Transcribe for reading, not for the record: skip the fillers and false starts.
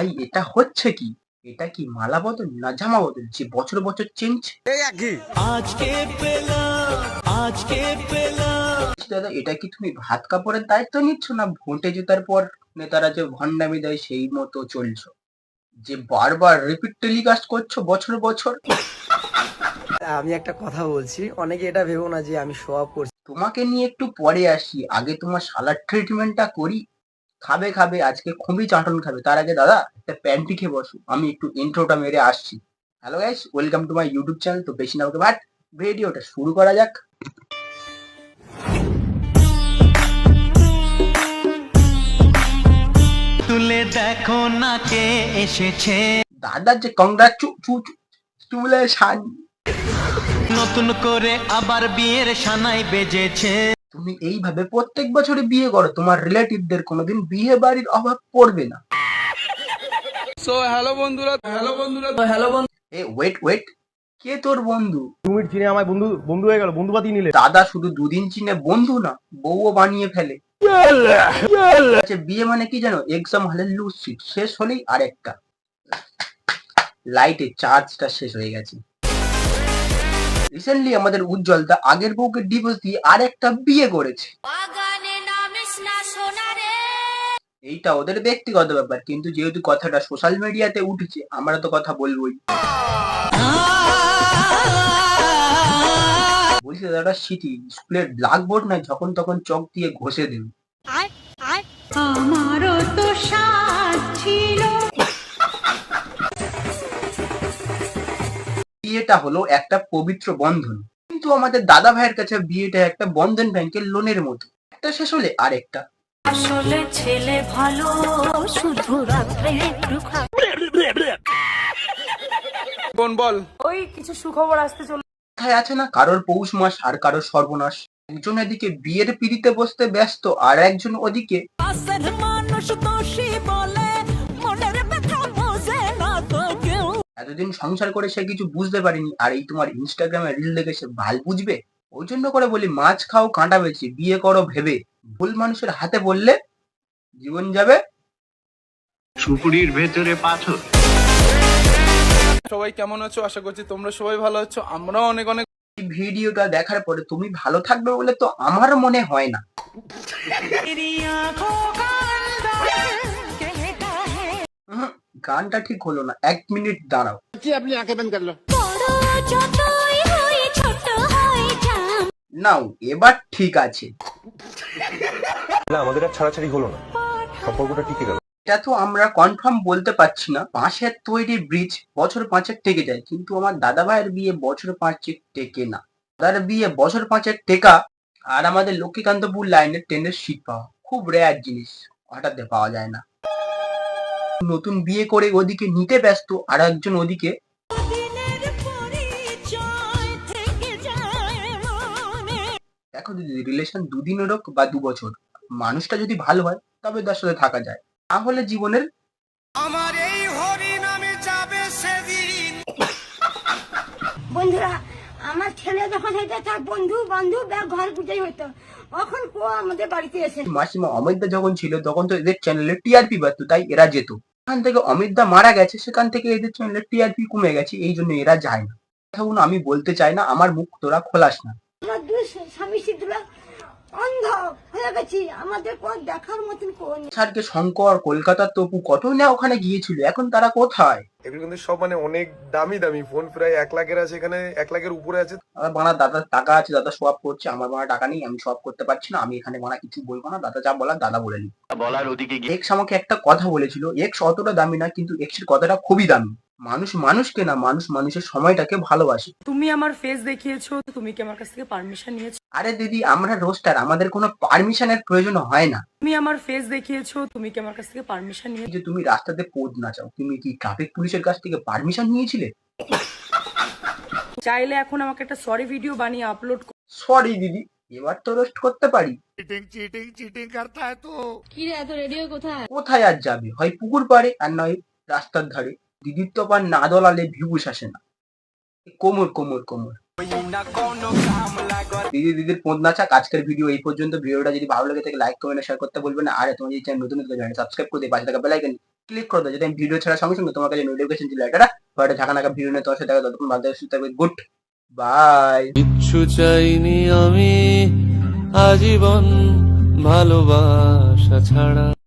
ভাই এটা হচ্ছে কি? এটা কি মালা বদল না জামা বদল যে বছর বছর চেঞ্জ? দাদা এটা কি তুমি ভাত কাপড়ের দায়িত্ব নিচ্ছ না ভোঁটে জেতার পর নেতারা যে ভণ্ডামি দেয় সেই মতো চলছো? যে বারবার রিপিট টেলিকাস্ট করছো বছর বছর। আমি একটা কথা বলছি, অনেকে এটা ভেবো না যে আমি শো অফ করছি। তোমাকে নিয়ে একটু পরে আসি, আগে তোমার শালার ট্রিটমেন্টটা করি। খাবে খাবে আজকে খুবই চাটন খাবে, তার আগে দাদা একটা প্যান্টি খেয়ে বসো, আমি একটু ইন্ট্রোটা মেরে আসছি। Hello guys, welcome to my YouTube channel. তো বেশি না বাট ভিডিওটা শুরু করা যাক। তুলে দেখো না কে এসেছে, দাদার যে কংগ্রাচুলেশন। নতুন করে আবার বিয়ের সানাই বেজেছে। তুমি এইভাবে প্রত্যেক বছরে বিয়ে করো, তোমার রিলেটিভদের কোনোদিন বিয়ে বাড়ির অভাব পড়বে না। সো হ্যালো বন্ধুরা এ ওয়েট, কে তোর বন্ধু? 2 মিনিট চিনে আমায় বন্ধু বন্ধু হয়ে গেল, বন্ধুবাদী নিলে। দাদা শুধু দুদিন চিনে বন্ধু না, বউও বানিয়ে ফেলে। আচ্ছা বিয়ে মানে কি জানো? এক্সাম হলে লুজ সিট শেষ হলেই আরেকটা। লাইটের চার্জটা শেষ হয়ে গেছে। রিসেন্টলি আমাদের উজ্জ্বল দা আগের বউকে ডিভোর্স দিয়ে আরেকটা বিয়ে করেছে। এইটা ওদের ব্যক্তিগত ব্যাপার, কিন্তু যেহেতু কথাটা সোশ্যাল মিডিয়াতে উঠেছে আমরা তো কথা বলবোই। বলছি দাদা স্মৃতি স্কুলের ব্ল্যাকবোর্ড না যখন তখন চক দিয়ে ঘষে দেবে। আমারও তো সাজ ছিল। বিয়েটা হলো একটা পবিত্র বন্ধন, কিন্তু আমাদের দাদা ভাইয়ের কাছে বিয়েটা একটা বন্ধন ব্যাংকের লোনের মতো, একটা শেষ হলে আরেকটা। আসলে ছেলে ভালো, শুধু রাত্রে একটু কোন বল ওই কিছু সুখবর আসতে চলে। কথায় আছে না, কারোর পৌষ মাস আর কারোর সর্বনাশ। একজন এদিকে বিয়ের পিড়িতে বসতে ব্যস্ত আর একজন ওদিকে মানুষ দোষী বলে মনের ব্যথা বোঝে না তো কেউ। এতদিন সংসার করে সে কিছু বুঝতে পারেনি, আর এই তোমার ইনস্টাগ্রামে রিল দেখে সে ভাল বুঝবে। ওই জন্য করে বলি মাছ খাও কাঁটা বেছে, বিয়ে করো ভেবে। ভুল মানুষের হাতে পড়লে জীবন যাবে সুপুরির ভেতরে পাথর। সবাই কেমন আছো? আশা করছি তোমরা সবাই ভালো আছো, আমরাও অনেক অনেক। এই ভিডিওটা দেখার পরে তুমি ভালো থাকবে বলে তো আমার মনে হয় না। উহুম, গানটা ঠিক হলো না, 1 মিনিট দাঁড়াও। নাও এবার ঠিক আছে। না, আমাদের আর ছাড়াছাড়ি হলো না, সম্পর্কটা টিকে গেল। এটা তো আমরা কনফার্ম বলতে পারছি না। বাঁশের তৈরি ব্রিজ বছর 5 টেকে যায়, কিন্তু আমার দাদা ভাইয়ের বিয়ে বছর 5 টেকে না। দাদার বিয়ে বছর 5 টেকা, আর আমাদের লক্ষ্মীকান্তপুর লাইনের ট্রেনের সিট পাওয়া খুব রেয়ার জিনিস, হঠাৎ পাওয়া যায় না। নতুন বিয়ে করে ওদিকে নিতে ব্যস্ত, আর একজন ওদিকে দেখো দিদি, রিলেশন 2 দিনের হোক বা 2 বছর, মানুষটা যদি ভালো হয় তবে তার সাথে থাকা যায়, তাহলে জীবনের আমার এই হরি নামে যাবে সেদিন। বন্ধুরা, আমার ছেলে যখন হইতো তার বন্ধু বান্ধব ঘর পুজোই হইতো, এখন কো আমাদের বাড়িতে এসে। মাসিমা অমিতদা যখন ছিল তখন তো এদের চ্যানেলে টিআরপি বাড়তো, তাই এরা যেত। সেখান থেকে অমিতদা মারা গেছে, সেখান থেকে এদের চ্যানেলে টিআরপি কমে গেছে, এই জন্য এরা যায় না। কথাগুলো আমি বলতে চাই না, আমার মুখ তোরা খোলাস না। আমরা দুই স্বামী স্ত্রীরা অন্ধ হয়ে গেছি, আমাদের কোন দেখার মতন কোন। স্যারকে শঙ্কর, কলকাতার তপু কত না ওখানে গিয়েছিল, এখন তারা কোথায়? এগুলো কিন্তু সব মানে অনেক দামি দামি ফোন, প্রায় 1 লাখের আছে, এখানে 1 লাখের উপরে আছে। আমার বানা দাদার টাকা আছে, দাদা সোয়াপ করছে, আমার বানা টাকা নেই, আমি সোয়াপ করতে পারছি না। আমি এখানে বানা কিছু বলবো না, দাদা যা বলার দাদা বলে নি। বলার ওদিকে গিয়ে এক্স আমাকে একটা কথা বলেছিল, এক্স অতটা দামি না, কিন্তু এক্স এর কথাটা খুবই দামি। মানুষ মানুষকে না, মানুষ মানুষের সময়টাকে ভালোবাসে। তুমি আমার ফেস দেখিয়েছো, তুমি কি আমার কাছ থেকে পারমিশন নিয়েছো? আরে দিদি আমরা রোস্টার, আমাদের কোনো পারমিশনের প্রয়োজন হয় না। তুমি আমার ফেস দেখিয়েছো, তুমি কি আমার কাছ থেকে পারমিশন এই নিয়েছো? যে তুমি রাস্তাতে পোজ নাচাও, তুমি কি ট্রাফিক পুলিশের কাছ থেকে পারমিশন নিয়েছিলে? চাইলে এখন আমাকে একটা সরি ভিডিও বানিয়ে আপলোড। সরি দিদি, এবার তো রোস্ট করতে পারি। কি রে, এত রেডিও কোথায়? কোথায় আর যাবে, হয় পুকুর পাড়ে আর নয় রাস্তার ধারে। দিদির তো আবার না দলালে ভিউস আসে না। কোমর কোমর কোমর। দিদির পোঁদ নাচাক। আজকের ভিডিও এই পর্যন্ত। ভিডিওটা যদি ভালো লেগে থাকে লাইক কমেন্ট শেয়ার করতে বলবেন না। আর তোমার যদি চ্যানেল নতুন সাবস্ক্রাইব করে দিয়ে পাশে থাকা বেল আইকন ক্লিক করে দাও, যদি আমি ভিডিও ছাড়ার সঙ্গে সঙ্গে তোমার কাছে নোটিফিকেশন চলে যায়। এটা ঢাকা নাকা ভিডিও নিয়ে তোমার সাথে দেখা, ততক্ষণ ভালো থাকবে, সুস্থ থাকবে, গুড বাই। কিচ্ছু চাইনি আমি আজীবন ভালোবাসা ছাড়া।